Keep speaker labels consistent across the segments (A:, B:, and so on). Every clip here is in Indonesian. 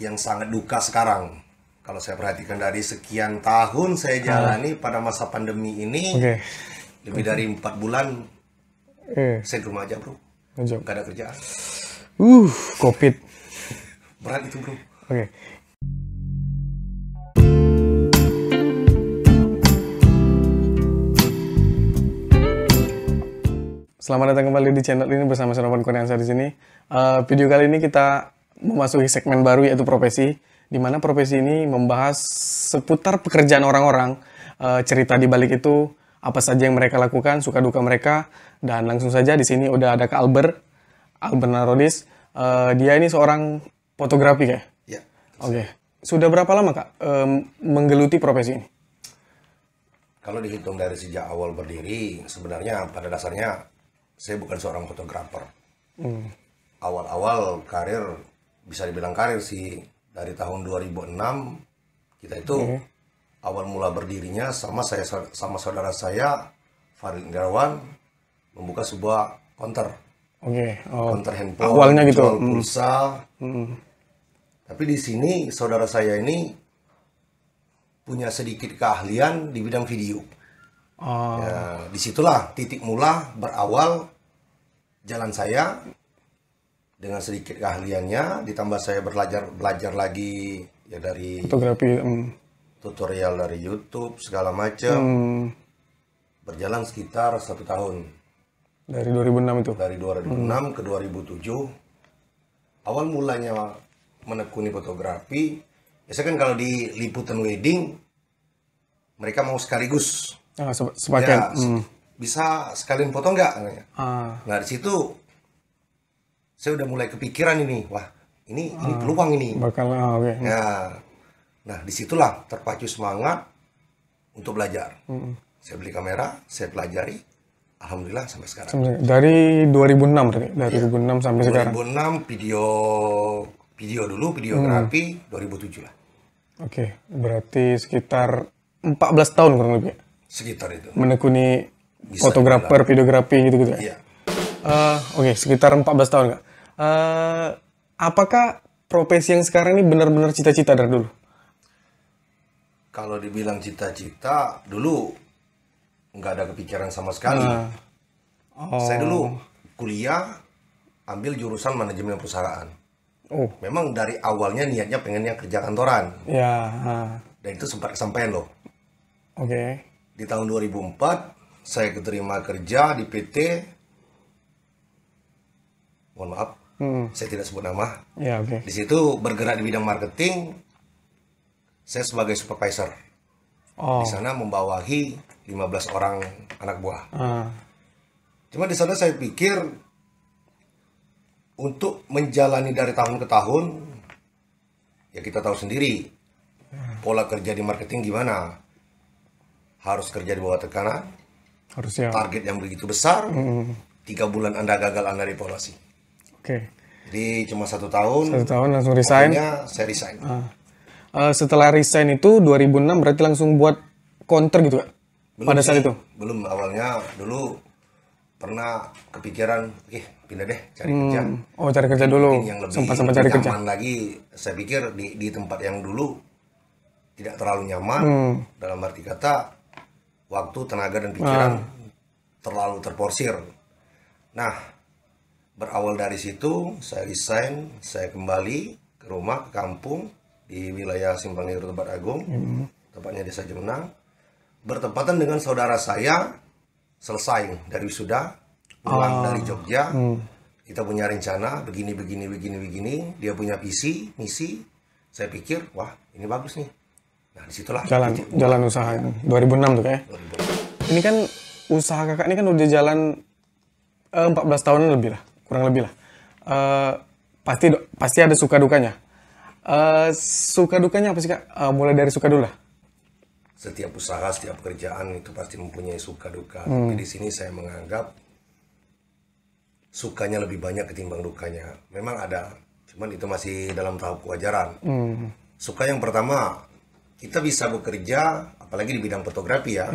A: yang sangat duka sekarang. Kalau saya perhatikan dari sekian tahun saya jalani pada masa pandemi ini,
B: Oke.
A: lebih dari 4 bulan saya di rumah aja bro,
B: Lanjut.
A: nggak ada kerjaan.
B: COVID.
A: Berat itu bro.
B: Oke. Selamat datang kembali di channel ini bersama Senopan Kurniansah di sini. Video kali ini kita memasuki segmen baru yaitu profesi, di mana profesi ini membahas seputar pekerjaan orang-orang, cerita di balik itu, apa saja yang mereka lakukan, suka duka mereka, dan langsung saja di sini udah ada Kak Albert Narodis. Dia ini seorang fotografi kayak.
A: Ya.
B: Oke. Sudah berapa lama Kak menggeluti profesi ini?
A: Kalau dihitung dari sejak awal berdiri, sebenarnya pada dasarnya saya bukan seorang fotografer. Awal-awal karir, bisa dibilang karir sih, dari tahun 2006 kita itu awal mula berdirinya sama saudara saya Farid Indrawan membuka sebuah counter.
B: Oke.
A: Counter handphone,
B: Awalnya gitu.
A: jual pulsa. Tapi di sini saudara saya ini punya sedikit keahlian di bidang video. Ya, disitulah titik mula berawal jalan saya dengan sedikit keahliannya, ditambah saya belajar lagi ya dari
B: Fotografi.
A: tutorial dari YouTube segala macam. Berjalan sekitar 1 tahun.
B: Dari 2006 itu.
A: Dari 2006 ke 2007. Awal mulanya menekuni fotografi, biasanya kan kalau di liputan wedding mereka mau sekaligus.
B: Sepaket.
A: Ya, bisa sekalian foto nggak? Nah di situ saya udah mulai kepikiran ini, wah ini peluang ini.
B: Bakal oke.
A: Nah disitulah terpacu semangat untuk belajar. Saya beli kamera, saya pelajari, alhamdulillah sampai sekarang.
B: Dari 2006 berarti, dari 2006 sampai sekarang.
A: 2006 video dulu, videografi 2007 lah.
B: Oke, berarti sekitar 14 tahun kurang lebih.
A: Sekitar itu.
B: Menekuni
A: Bisa
B: fotografer, videografi gitu-gitu ya.
A: Iya.
B: Oke, sekitar 14 tahun Kak. Apakah profesi yang sekarang ini benar-benar cita-cita dari dulu?
A: Kalau dibilang cita-cita, dulu nggak ada kepikiran sama sekali. Saya dulu kuliah, ambil jurusan manajemen perusahaan. Memang dari awalnya niatnya pengennya kerja kantoran.
B: Ya.
A: Dan itu sempat kesampaian loh.
B: Oke.
A: Di tahun 2004, saya keterima kerja di PT. Mohon maaf, saya tidak sebut nama.
B: Ya, oke.
A: Di situ bergerak di bidang marketing. Saya sebagai supervisor. Di sana membawahi 15 orang anak buah. Cuma di sana saya pikir untuk menjalani dari tahun ke tahun, ya kita tahu sendiri pola kerja di marketing gimana. Harus kerja di bawah tekanan,
B: Harusnya.
A: target yang begitu besar, 3 bulan Anda gagal, Anda evaluasi.
B: Oke.
A: Jadi cuma 1 tahun.
B: 1 tahun langsung resign.
A: Pokoknya saya resign.
B: Setelah resign itu 2006 berarti langsung buat counter gitu Kak? Pada saat itu?
A: Belum, awalnya dulu pernah kepikiran, pindah deh cari kerja.
B: Cari kerja dulu.
A: Mungkin yang lebih
B: Sempat cari kerja.
A: nyaman lagi. Saya pikir di tempat yang dulu tidak terlalu nyaman. Dalam arti kata waktu, tenaga, dan pikiran terlalu terporsir. Nah, berawal dari situ, saya resign, saya kembali ke rumah, ke kampung, di wilayah Simpang Lirut, Tempat Agung, tepatnya Desa Jemunang. Bertepatan dengan saudara saya, selesai dari wisuda, pulang dari Jogja. Kita punya rencana, begini, dia punya visi, misi. Saya pikir, wah ini bagus nih. Nah disitulah
B: jalan usaha 2006 tuh kayak. Ini kan usaha kakak ini kan udah jalan 14 tahun lebih lah, kurang lebih lah. Pasti ada suka dukanya. Suka dukanya apa sih Kak? Mulai dari suka dulu lah.
A: Setiap usaha, setiap pekerjaan itu pasti mempunyai suka duka. Tapi di sini saya menganggap sukanya lebih banyak ketimbang dukanya. Memang ada, cuman itu masih dalam tahap kewajaran. Suka yang pertama, kita bisa bekerja, apalagi di bidang fotografi ya.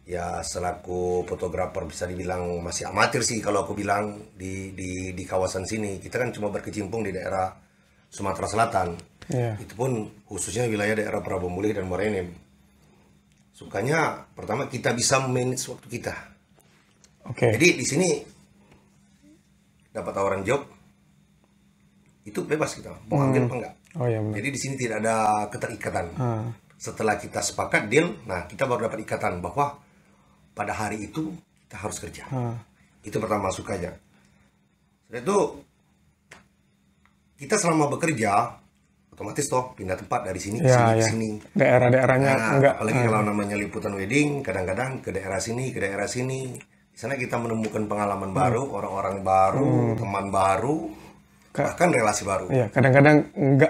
A: Ya selaku fotografer bisa dibilang masih amatir sih kalau aku bilang di kawasan sini. Kita kan cuma berkecimpung di daerah Sumatera Selatan.
B: Iya.
A: Itu pun khususnya wilayah daerah Prabu Mulih dan Muara Enim. Sukanya pertama kita bisa manage waktu kita.
B: Oke.
A: Jadi di sini dapat tawaran job itu bebas kita mau ambil apa enggak.
B: Oh iya benar.
A: Jadi di sini tidak ada keterikatan. Setelah kita sepakat deal, nah kita baru dapat ikatan bahwa pada hari itu kita harus kerja. Itu pertama sukanya. Setelah itu kita selama bekerja otomatis toh pindah tempat dari sini ke sini ke sini.
B: Daerah-daerahnya
A: Nah,
B: enggak.
A: apalagi kalau namanya liputan wedding, kadang-kadang ke daerah sini, ke daerah sini. Di sana kita menemukan pengalaman baru, orang-orang baru, teman baru, bahkan relasi baru.
B: Iya, kadang-kadang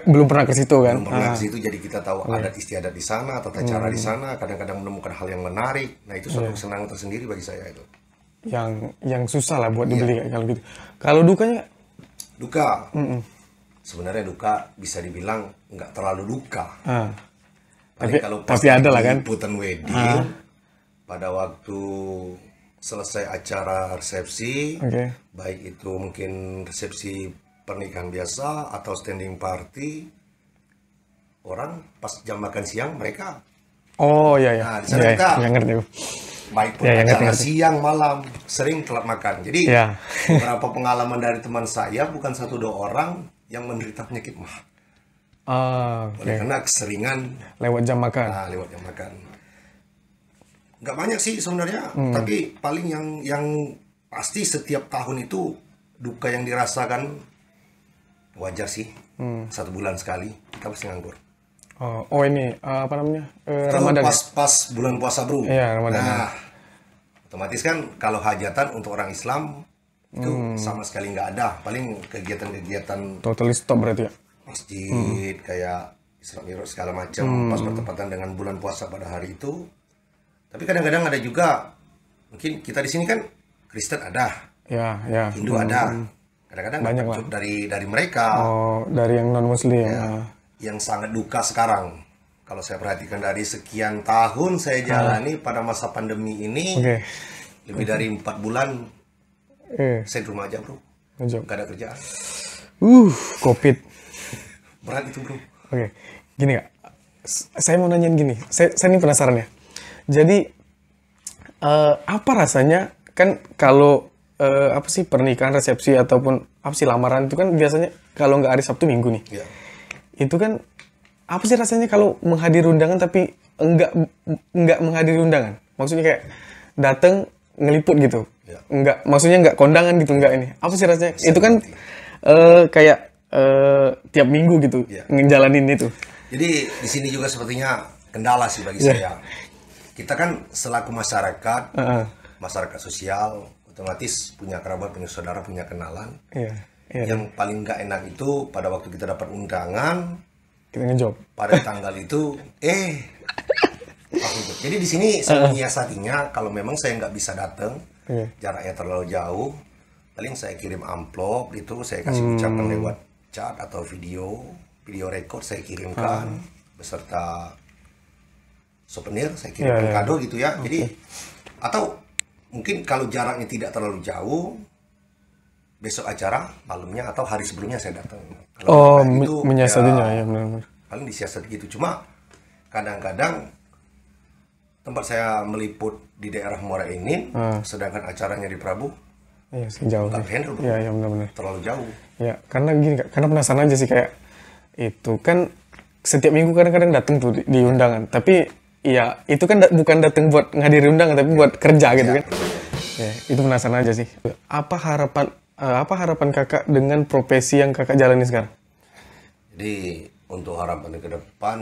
B: belum pernah ke situ kan.
A: Belum pernah ke situ, jadi kita tahu adat istiadat di sana, tata cara di sana, kadang-kadang menemukan hal yang menarik. Nah, itu suatu kesenangan tersendiri bagi saya itu.
B: Yang susah lah buat dibeli kalau gitu. Kalau dukanya?
A: Duka. Sebenarnya duka bisa dibilang nggak terlalu duka. Paling kalau pas
B: ada lah kan.
A: liputan wedding, pada waktu selesai acara resepsi, baik itu mungkin resepsi pernikahan biasa atau standing party, orang pas jam makan siang mereka.
B: Oh iya.
A: Nah, di sana kita
B: yang ngerti aku.
A: baik pun acara siang malam sering telat makan. Jadi beberapa pengalaman dari teman saya bukan 1-2 orang yang menderita penyakit mah. Oleh karena keseringan
B: lewat jam makan.
A: Nah, lewat jam makan. Nggak banyak sih sebenarnya, tapi paling yang pasti setiap tahun itu duka yang dirasakan wajar sih. 1 bulan sekali kita pasti nganggur.
B: Oh ini apa namanya? Ramadan.
A: Pas bulan puasa, bro.
B: Iya, Ramadan.
A: Nah, otomatis kan kalau hajatan untuk orang Islam itu sama sekali nggak ada. Paling kegiatan-kegiatan
B: totally stop berarti ya.
A: Masjid kayak Isra Mi'raj segala macam pas bertepatan dengan bulan puasa pada hari itu. Tapi kadang-kadang ada juga, mungkin kita di sini kan Kristen ada,
B: ya.
A: Hindu ada, kadang-kadang
B: banyak lah
A: dari mereka.
B: Oh, dari yang non Muslim.
A: Yang sangat duka sekarang. Kalau saya perhatikan dari sekian tahun saya jalani pada masa pandemi ini, lebih dari 4 bulan saya di rumah aja, bro. Gak ada kerjaan.
B: Covid.
A: Berat itu, bro.
B: Gini Kak, saya mau nanyain gini, saya ini penasaran ya. Jadi apa rasanya kan kalau apa sih pernikahan, resepsi ataupun apa sih lamaran itu kan biasanya kalau nggak hari Sabtu Minggu nih. Itu kan apa sih rasanya kalau menghadiri undangan tapi enggak menghadiri undangan? Maksudnya kayak datang ngeliput gitu. Maksudnya enggak kondangan gitu, enggak ini. Apa sih rasanya? Itu kan kayak tiap minggu gitu ngejalanin itu.
A: Jadi di sini juga sepertinya kendala sih bagi saya. Kita kan selaku masyarakat, masyarakat sosial, otomatis punya kerabat, punya saudara, punya kenalan. Yang paling nggak enak itu pada waktu kita dapat undangan,
B: kita ngejob.
A: Pada tanggal itu, jadi di sini saya menyiasatinya kalau memang saya nggak bisa datang, jaraknya terlalu jauh, paling saya kirim amplop itu, saya kasih ucapan lewat chat atau video record saya kirimkan beserta souvenir, saya kirimkan kado gitu ya. Jadi atau mungkin kalau jaraknya tidak terlalu jauh, besok acara malamnya atau hari sebelumnya saya datang.
B: Kalau itu menyiasatinya ya benar-benar.
A: Paling disiasat gitu. Cuma kadang-kadang tempat saya meliput di daerah Muara Enim, sedangkan acaranya di Prabu.
B: Jauh.
A: Iya, benar-benar. Terlalu jauh.
B: Ya, karena gini Kak, karena penasaran aja sih kayak itu kan setiap minggu kadang-kadang datang tuh di undangan, tapi ya itu kan bukan datang buat nghadiri undangan tapi buat kerja gitu kan. Itu penasaran aja sih. Apa harapan Kakak dengan profesi yang Kakak jalani sekarang?
A: Jadi untuk harapan ke depan,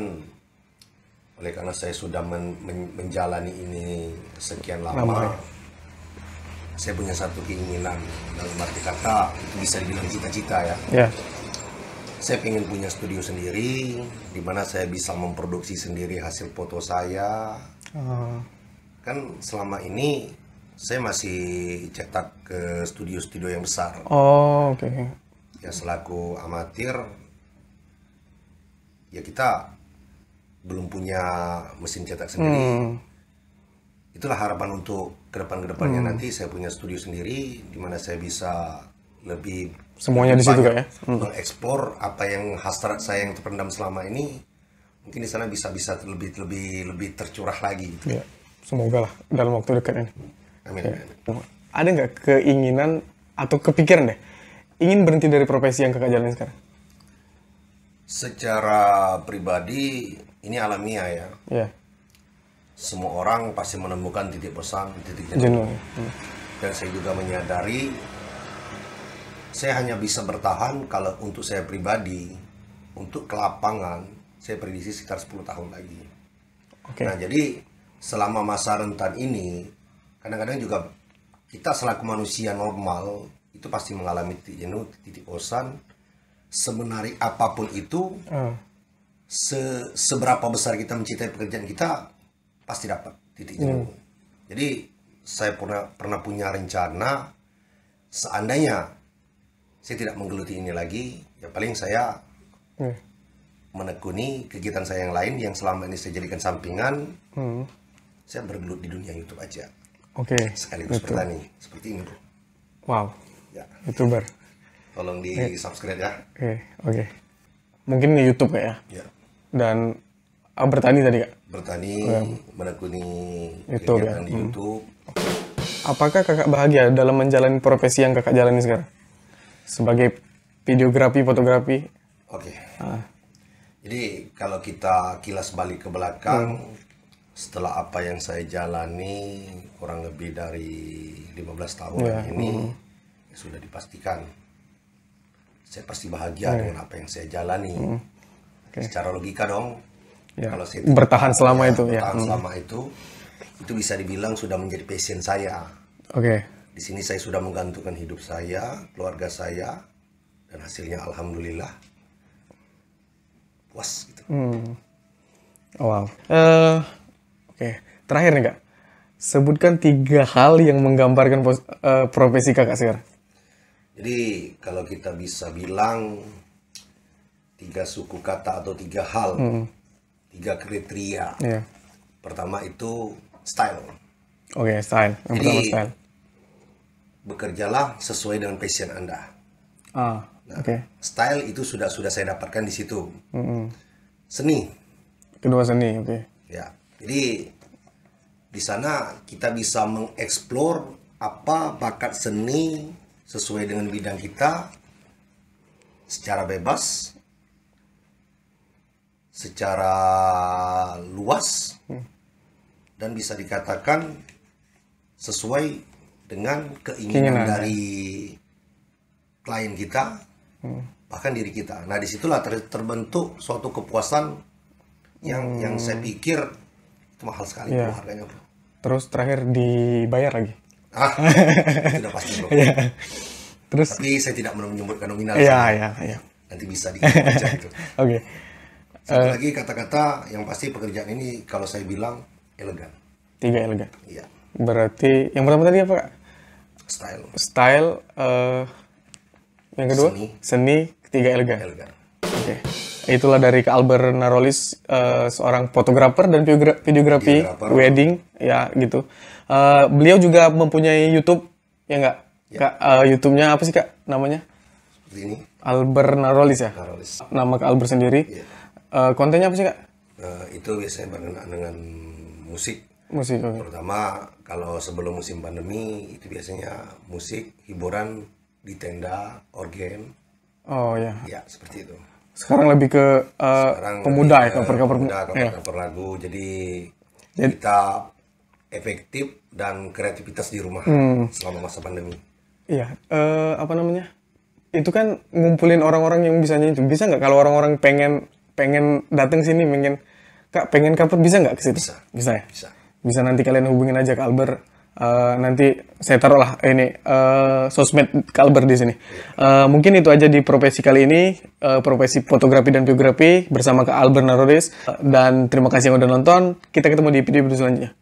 A: oleh karena saya sudah menjalani ini sekian lama, saya punya satu keinginan, dalam arti kata itu bisa dibilang cita-cita ya. Saya ingin punya studio sendiri, di mana saya bisa memproduksi sendiri hasil foto saya. Kan selama ini saya masih cetak ke studio-studio yang besar. Ya selaku amatir, ya kita belum punya mesin cetak sendiri. Itulah harapan untuk kedepannya nanti saya punya studio sendiri, di mana saya bisa lebih
B: Semuanya di situ
A: banyak
B: Kak ya.
A: mengeksplor apa yang hasrat saya yang terpendam selama ini. Mungkin di sana bisa lebih tercurah lagi gitu.
B: Ya, semoga lah dalam waktu dekat ini.
A: Amin.
B: Ya. Ada nggak keinginan atau kepikiran deh ingin berhenti dari profesi yang Kakak jalanin sekarang?
A: Secara pribadi ini alamiah ya.
B: Ya,
A: Semua orang pasti menemukan titik bosan, titik
B: jenuh.
A: jenuh. Dan saya juga menyadari saya hanya bisa bertahan kalau untuk saya pribadi, untuk ke lapangan, saya prediksi sekitar 10 tahun lagi.
B: Oke.
A: Nah, jadi selama masa rentan ini, kadang-kadang juga kita selaku manusia normal, itu pasti mengalami titik jenuh, titik bosan. Semenarik apapun itu, seberapa besar kita mencintai pekerjaan kita, pasti dapat titik jenuh. Jadi, saya pernah punya rencana, seandainya saya tidak menggeluti ini lagi, ya paling saya menekuni kegiatan saya yang lain yang selama ini saya jadikan sampingan. Saya bergelut di dunia YouTube aja.
B: Oke.
A: Sekaligus bertani seperti ini, bro.
B: Wow.
A: Ya,
B: YouTuber.
A: tolong di subscribe ya.
B: Oke. Mungkin di YouTube Kak ya.
A: Ya,
B: Dan bertani tadi Kak.
A: bertani, menekuni
B: YouTube,
A: kegiatan
B: ya.
A: di YouTube.
B: Apakah Kakak bahagia dalam menjalani profesi yang Kakak jalani sekarang? Sebagai videografi, fotografi.
A: Oke. Jadi kalau kita kilas balik ke belakang, setelah apa yang saya jalani kurang lebih dari 15 tahun ini, ya sudah dipastikan saya pasti bahagia dengan apa yang saya jalani. Secara logika dong, kalau saya
B: Bertahan selama itu ya.
A: bertahan selama itu bisa dibilang sudah menjadi passion saya.
B: Oke.
A: Di sini saya sudah menggantungkan hidup saya, keluarga saya, dan hasilnya alhamdulillah puas gitu.
B: Wow. Oke. Terakhir nih Kak, sebutkan 3 hal yang menggambarkan profesi Kakak sekarang.
A: Jadi kalau kita bisa bilang 3 suku kata atau 3 hal, 3 kriteria.
B: Iya.
A: Pertama itu style.
B: Oke, style. Yang
A: Jadi,
B: pertama style.
A: Bekerjalah sesuai dengan passion Anda.
B: Oke.
A: Style itu sudah saya dapatkan di situ. Seni,
B: Kedua seni, oke.
A: ya. Jadi di sana kita bisa mengeksplor apa bakat seni sesuai dengan bidang kita secara bebas, secara luas, dan bisa dikatakan sesuai dengan keinginan dari klien kita, bahkan diri kita. Nah, disitulah terbentuk suatu kepuasan yang saya pikir itu mahal sekali bro, harganya, bro.
B: Terus terakhir dibayar lagi.
A: Itu sudah pasti, bro.
B: Terus?
A: Tapi saya tidak mau menyebutkan nominal.
B: Iya.
A: Nanti bisa dibaca itu.
B: Oke.
A: Satu lagi kata-kata yang pasti pekerjaan ini kalau saya bilang elegan.
B: 3 elegan.
A: Iya.
B: Berarti yang pertama tadi apa Kak?
A: Style.
B: Style. Yang kedua?
A: Seni.
B: Ketiga elegan.
A: Elegan.
B: Oke. Itulah dari Kak Albert Narolis, seorang fotografer dan videografi wedding, ya gitu. Beliau juga mempunyai YouTube, ya nggak? Kak, YouTube-nya apa sih Kak namanya?
A: Seperti ini.
B: Albert Narolis ya?
A: Narolis.
B: Nama Kak Albert sendiri. Kontennya apa sih Kak?
A: Itu biasanya berkenaan dengan musik.
B: Musik, oke.
A: Terutama kalau sebelum musim pandemi itu biasanya musik, hiburan di tenda, organ.
B: Oh ya.
A: Ya, seperti itu.
B: Sekarang lebih ke pemuda ya,
A: cover lagu. Jadi kita efektif dan kreativitas di rumah selama masa pandemi.
B: Iya, apa namanya? Itu kan ngumpulin orang-orang yang bisa nyanyi itu. Bisa nggak kalau orang-orang pengen datang sini, Kak pengen kapan, bisa nggak ke situ? Bisa ya? Bisa nanti kalian hubungin aja ke Albert. Nanti saya taruh lah ini sosmed Kak Albert di sini. Mungkin itu aja di profesi kali ini, profesi fotografi dan videografi bersama Kak Albert Narolis. Dan terima kasih yang udah nonton. Kita ketemu di video selanjutnya.